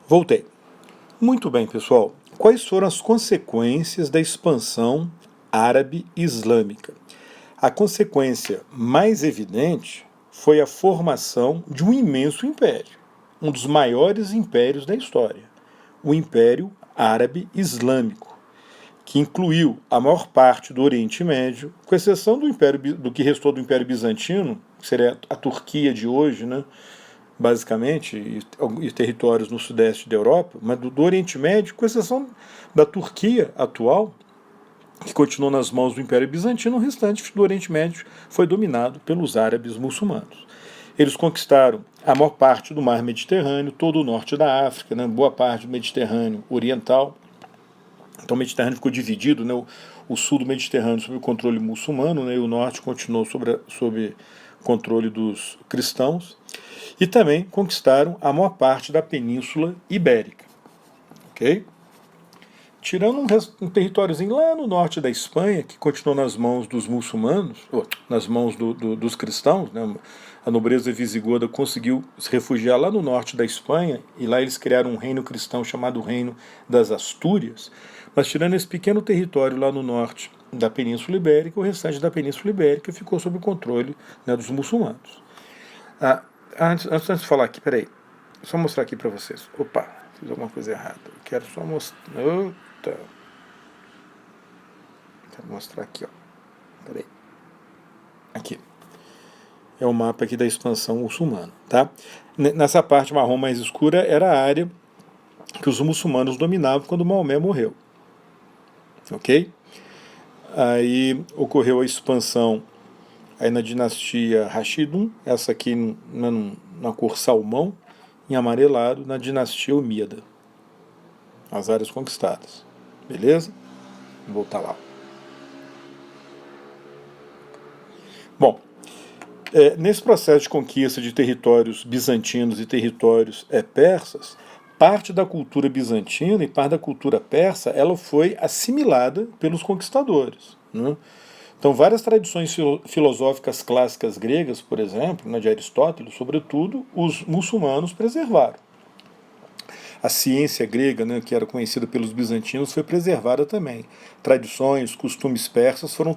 Voltei. Muito bem, pessoal. Quais foram as consequências da expansão árabe islâmica? A consequência mais evidente foi a formação de um imenso império, um dos maiores impérios da história, o Império Árabe Islâmico, que incluiu a maior parte do Oriente Médio, com exceção do que restou do Império Bizantino, que seria a Turquia de hoje, né? Basicamente, e territórios no sudeste da Europa, mas do Oriente Médio, com exceção da Turquia atual, que continuou nas mãos do Império Bizantino, o restante do Oriente Médio foi dominado pelos árabes muçulmanos. Eles conquistaram a maior parte do mar Mediterrâneo, todo o norte da África, né, boa parte do Mediterrâneo oriental. Então o Mediterrâneo ficou dividido, né, o sul do Mediterrâneo sob o controle muçulmano, né, e o norte continuou sob controle dos cristãos. E também conquistaram a maior parte da Península Ibérica. Ok? Tirando um territóriozinho lá no norte da Espanha, que continuou nas mãos dos muçulmanos, ou nas mãos dos cristãos, né? A nobreza visigoda conseguiu se refugiar lá no norte da Espanha, e lá eles criaram um reino cristão chamado Reino das Astúrias. Mas tirando esse pequeno território lá no norte da Península Ibérica, o restante da Península Ibérica ficou sob o controle, né, dos muçulmanos. Antes de falar aqui, peraí, só mostrar aqui para vocês. Opa, fiz alguma coisa errada. Eu quero só mostrar. Quero mostrar aqui, ó. Peraí. Aqui. É o mapa aqui da expansão muçulmana, tá? Nessa parte marrom mais escura era a área que os muçulmanos dominavam quando Maomé morreu. Ok? Aí ocorreu a expansão aí na dinastia Rashidun, essa aqui na cor salmão, em amarelado, na dinastia Omíada. As áreas conquistadas. Beleza? Vou voltar lá. Bom, nesse processo de conquista de territórios bizantinos e territórios persas, parte da cultura bizantina e parte da cultura persa, ela foi assimilada pelos conquistadores, né? Então, várias tradições filosóficas clássicas gregas, por exemplo, né, de Aristóteles, sobretudo, os muçulmanos preservaram. A ciência grega, né, que era conhecida pelos bizantinos, foi preservada também. Tradições, costumes persas foram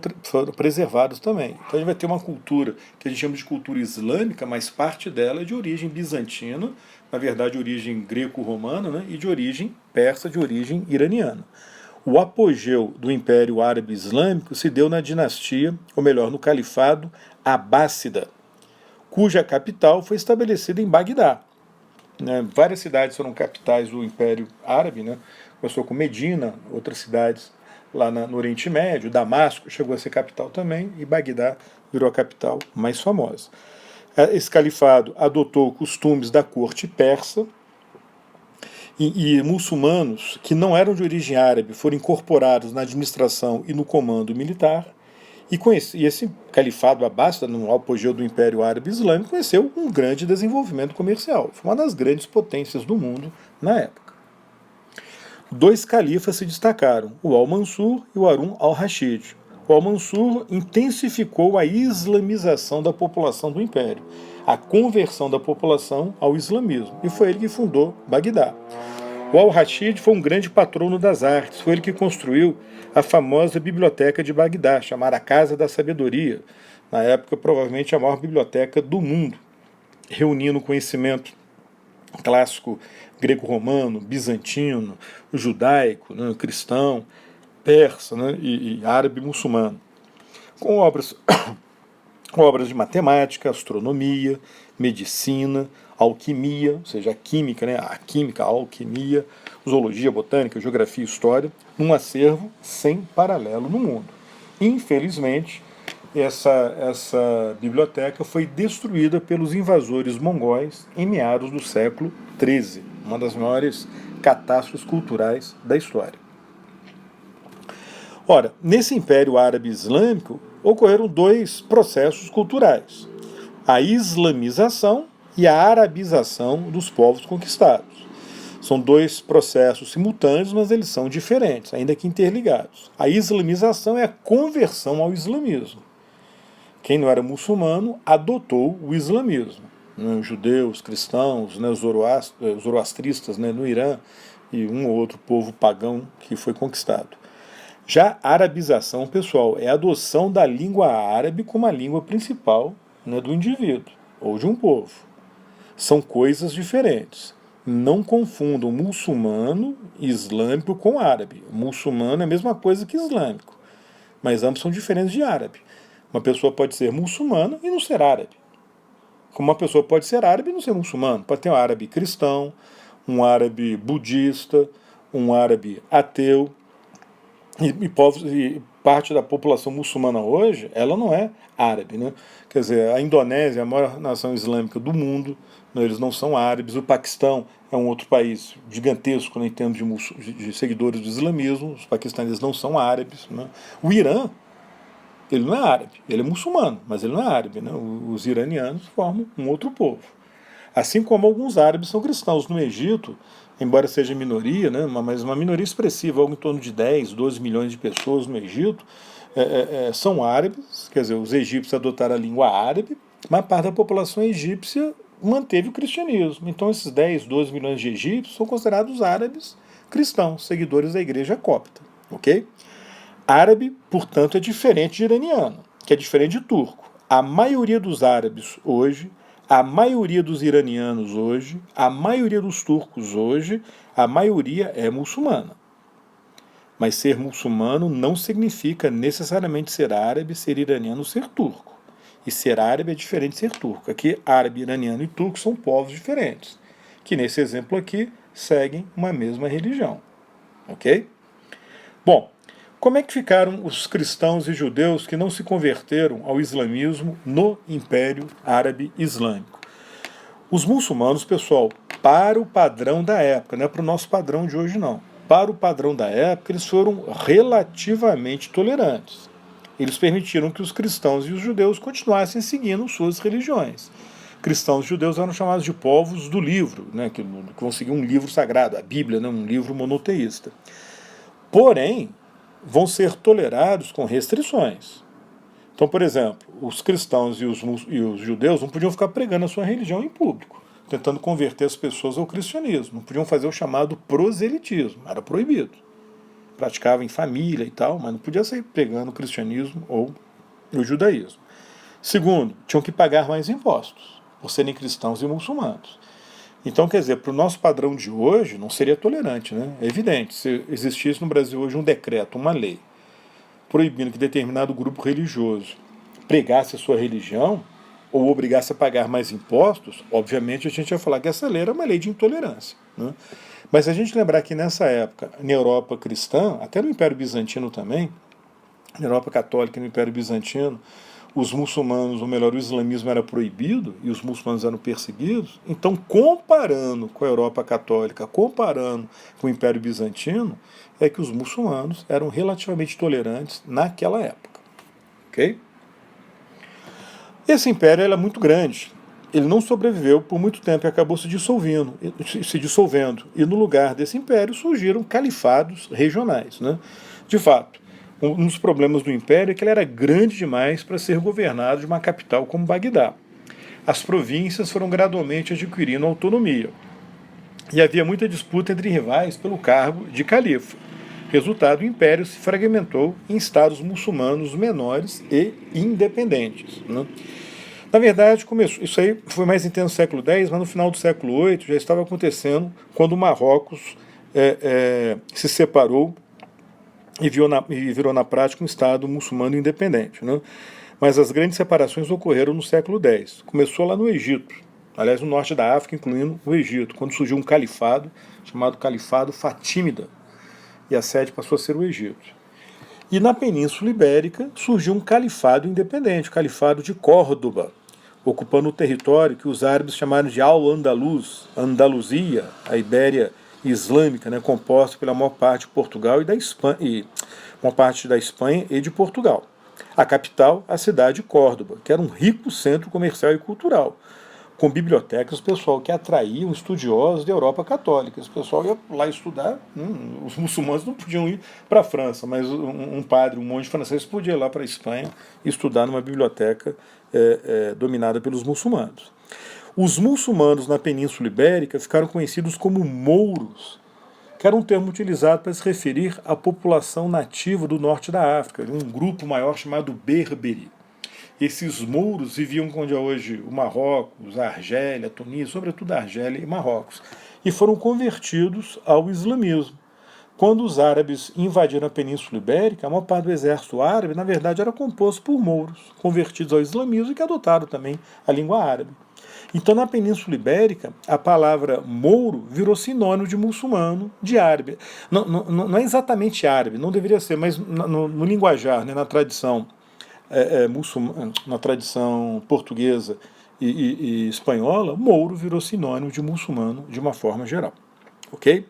preservados também. Então, a gente vai ter uma cultura que a gente chama de cultura islâmica, mas parte dela é de origem bizantina, na verdade, de origem greco-romana, né, e de origem persa, de origem iraniana. O apogeu do Império Árabe Islâmico se deu na dinastia, ou melhor, no Califado Abássida, cuja capital foi estabelecida em Bagdá. Né? Várias cidades foram capitais do Império Árabe, né? Começou com Medina, outras cidades lá no Oriente Médio, Damasco chegou a ser capital também, e Bagdá virou a capital mais famosa. Esse califado adotou costumes da corte persa, e muçulmanos que não eram de origem árabe foram incorporados na administração e no comando militar, e esse califado abássida, no apogeu do Império Árabe Islâmico, conheceu um grande desenvolvimento comercial. Foi uma das grandes potências do mundo na época. Dois califas se destacaram, o Al-Mansur e o Harun al-Rashid. O Al-Mansur intensificou a islamização da população do Império, a conversão da população ao islamismo, e foi ele que fundou Bagdá. O Al-Rashid foi um grande patrono das artes, foi ele que construiu a famosa biblioteca de Bagdá, chamada Casa da Sabedoria, na época provavelmente a maior biblioteca do mundo, reunindo conhecimento clássico greco-romano, bizantino, judaico, né, cristão, persa, né, e árabe-muçulmano, com obras de matemática, astronomia, medicina, alquimia, ou seja, a química, né, a alquimia, zoologia, botânica, geografia e história, num acervo sem paralelo no mundo. Infelizmente, essa biblioteca foi destruída pelos invasores mongóis em meados do século XIII, uma das maiores catástrofes culturais da história. Ora, nesse Império Árabe Islâmico ocorreram dois processos culturais: a islamização e a arabização dos povos conquistados. São dois processos simultâneos, mas eles são diferentes, ainda que interligados. A islamização é a conversão ao islamismo. Quem não era muçulmano adotou o islamismo. né, judeus, cristãos, né, os zoroastristas, né, no Irã, e um ou outro povo pagão que foi conquistado. Já a arabização, pessoal, é a adoção da língua árabe como a língua principal, né, do indivíduo ou de um povo. São coisas diferentes. Não confundam muçulmano e islâmico com árabe. Muçulmano é a mesma coisa que islâmico, mas ambos são diferentes de árabe. Uma pessoa pode ser muçulmana e não ser árabe. Como uma pessoa pode ser árabe e não ser muçulmano. Pode ter um árabe cristão, um árabe budista, um árabe ateu. E parte da população muçulmana hoje, ela não é árabe, né? Quer dizer, a Indonésia é a maior nação islâmica do mundo, né? Eles não são árabes. O Paquistão é um outro país gigantesco, né, em termos de seguidores do islamismo. Os paquistaneses não são árabes, né? O Irã, ele não é árabe, ele é muçulmano, mas ele não é árabe, né? Os iranianos formam um outro povo. Assim como alguns árabes são cristãos. No Egito, embora seja minoria, né, mas uma minoria expressiva, algo em torno de 10, 12 milhões de pessoas no Egito, são árabes, quer dizer, os egípcios adotaram a língua árabe, mas a parte da população egípcia manteve o cristianismo. Então esses 10, 12 milhões de egípcios são considerados árabes cristãos, seguidores da igreja copta. Ok? Árabe, portanto, é diferente de iraniano, que é diferente de turco. A maioria dos árabes hoje, a maioria dos iranianos hoje, a maioria dos turcos hoje, a maioria é muçulmana. Mas ser muçulmano não significa necessariamente ser árabe, ser iraniano, ser turco. E ser árabe é diferente de ser turco. Aqui, árabe, iraniano e turco são povos diferentes, que nesse exemplo aqui seguem uma mesma religião. Ok? Bom, como é que ficaram os cristãos e judeus que não se converteram ao islamismo no Império Árabe Islâmico? Os muçulmanos, pessoal, para o padrão da época, não é para o nosso padrão de hoje não, para o padrão da época eles foram relativamente tolerantes. Eles permitiram que os cristãos e os judeus continuassem seguindo suas religiões. Cristãos e judeus eram chamados de povos do livro, né, que vão seguir um livro sagrado, a Bíblia, né, um livro monoteísta. Porém, vão ser tolerados com restrições. Então, por exemplo, os cristãos e os judeus não podiam ficar pregando a sua religião em público, tentando converter as pessoas ao cristianismo. Não podiam fazer o chamado proselitismo, era proibido. Praticava em família e tal, mas não podia sair pregando o cristianismo ou o judaísmo. Segundo, tinham que pagar mais impostos, por serem cristãos e muçulmanos. Então, quer dizer, para o nosso padrão de hoje, não seria tolerante, né? É evidente, se existisse no Brasil hoje um decreto, uma lei, proibindo que determinado grupo religioso pregasse a sua religião ou obrigasse a pagar mais impostos, obviamente a gente ia falar que essa lei era uma lei de intolerância, né? Mas se a gente lembrar que nessa época, na Europa cristã, até no Império Bizantino também, na Europa Católica e no Império Bizantino, os muçulmanos, ou melhor, o islamismo era proibido e os muçulmanos eram perseguidos. Então, comparando com a Europa Católica, comparando com o Império Bizantino, é que os muçulmanos eram relativamente tolerantes naquela época. Ok? Esse império era muito grande. Ele não sobreviveu por muito tempo e acabou se dissolvendo. E no lugar desse império surgiram califados regionais, né? De fato, um dos problemas do império é que ele era grande demais para ser governado de uma capital como Bagdá. As províncias foram gradualmente adquirindo autonomia. E havia muita disputa entre rivais pelo cargo de califa. Resultado, o império se fragmentou em estados muçulmanos menores e independentes, né? Na verdade, isso aí foi mais intenso no século X, mas no final do século VIII já estava acontecendo quando o Marrocos se separou e virou na prática um Estado muçulmano independente, né? Mas as grandes separações ocorreram no século X. Começou lá no Egito, aliás, no norte da África, incluindo o Egito, quando surgiu um califado chamado Califado Fatímida, e a sede passou a ser o Egito. E na Península Ibérica surgiu um califado independente, o Califado de Córdoba, ocupando o território que os árabes chamaram de Al-Andalus, Andaluzia, a Ibéria islâmica, né, composta pela maior parte de Portugal e uma parte da Espanha e de Portugal. A capital, a cidade de Córdoba, que era um rico centro comercial e cultural, com bibliotecas, pessoal, que atraíam estudiosos da Europa Católica. Esse pessoal ia lá estudar, os muçulmanos não podiam ir para a França, mas um padre, um monge francês podia ir lá para a Espanha e estudar numa biblioteca dominada pelos muçulmanos. Os muçulmanos na Península Ibérica ficaram conhecidos como mouros, que era um termo utilizado para se referir à população nativa do norte da África, um grupo maior chamado Berberi. Esses mouros viviam onde é hoje o Marrocos, a Argélia, a Tunísia, sobretudo a Argélia e Marrocos, e foram convertidos ao islamismo. Quando os árabes invadiram a Península Ibérica, a maior parte do exército árabe, na verdade, era composto por mouros, convertidos ao islamismo e que adotaram também a língua árabe. Então, na Península Ibérica, a palavra mouro virou sinônimo de muçulmano, de árabe. Não é exatamente árabe, não deveria ser, mas no linguajar, né, na tradição na tradição portuguesa e espanhola, mouro virou sinônimo de muçulmano de uma forma geral. Ok?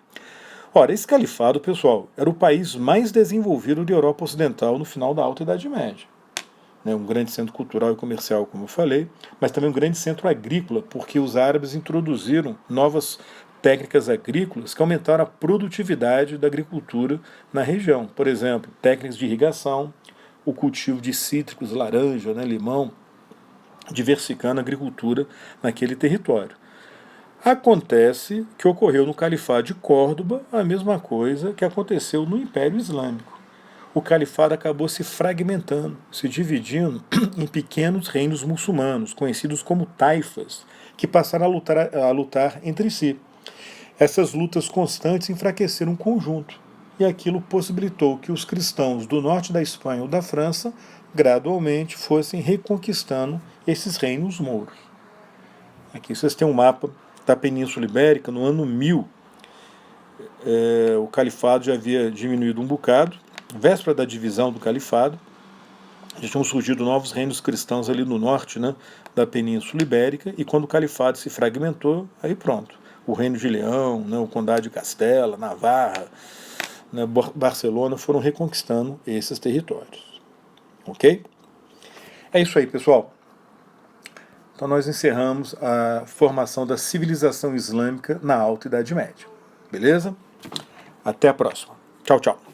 Ora, esse califado, pessoal, era o país mais desenvolvido da Europa Ocidental no final da Alta Idade Média. Um grande centro cultural e comercial, como eu falei, mas também um grande centro agrícola, porque os árabes introduziram novas técnicas agrícolas que aumentaram a produtividade da agricultura na região. Por exemplo, técnicas de irrigação, o cultivo de cítricos, laranja, limão, diversificando a agricultura naquele território. Acontece que ocorreu no Califado de Córdoba a mesma coisa que aconteceu no Império Islâmico. O califado acabou se fragmentando, se dividindo em pequenos reinos muçulmanos, conhecidos como taifas, que passaram a lutar entre si. Essas lutas constantes enfraqueceram o conjunto, e aquilo possibilitou que os cristãos do norte da Espanha ou da França gradualmente fossem reconquistando esses reinos mouros. Aqui vocês têm um mapa da Península Ibérica. No ano 1000, o califado já havia diminuído um bocado, véspera da divisão do califado, já tinham surgido novos reinos cristãos ali no norte, da Península Ibérica, e quando o califado se fragmentou, aí pronto. O Reino de Leão, o Condado de Castela, Navarra, Barcelona foram reconquistando esses territórios. Ok? É isso aí, pessoal. Então nós encerramos a formação da civilização islâmica na Alta Idade Média. Beleza? Até a próxima. Tchau, tchau.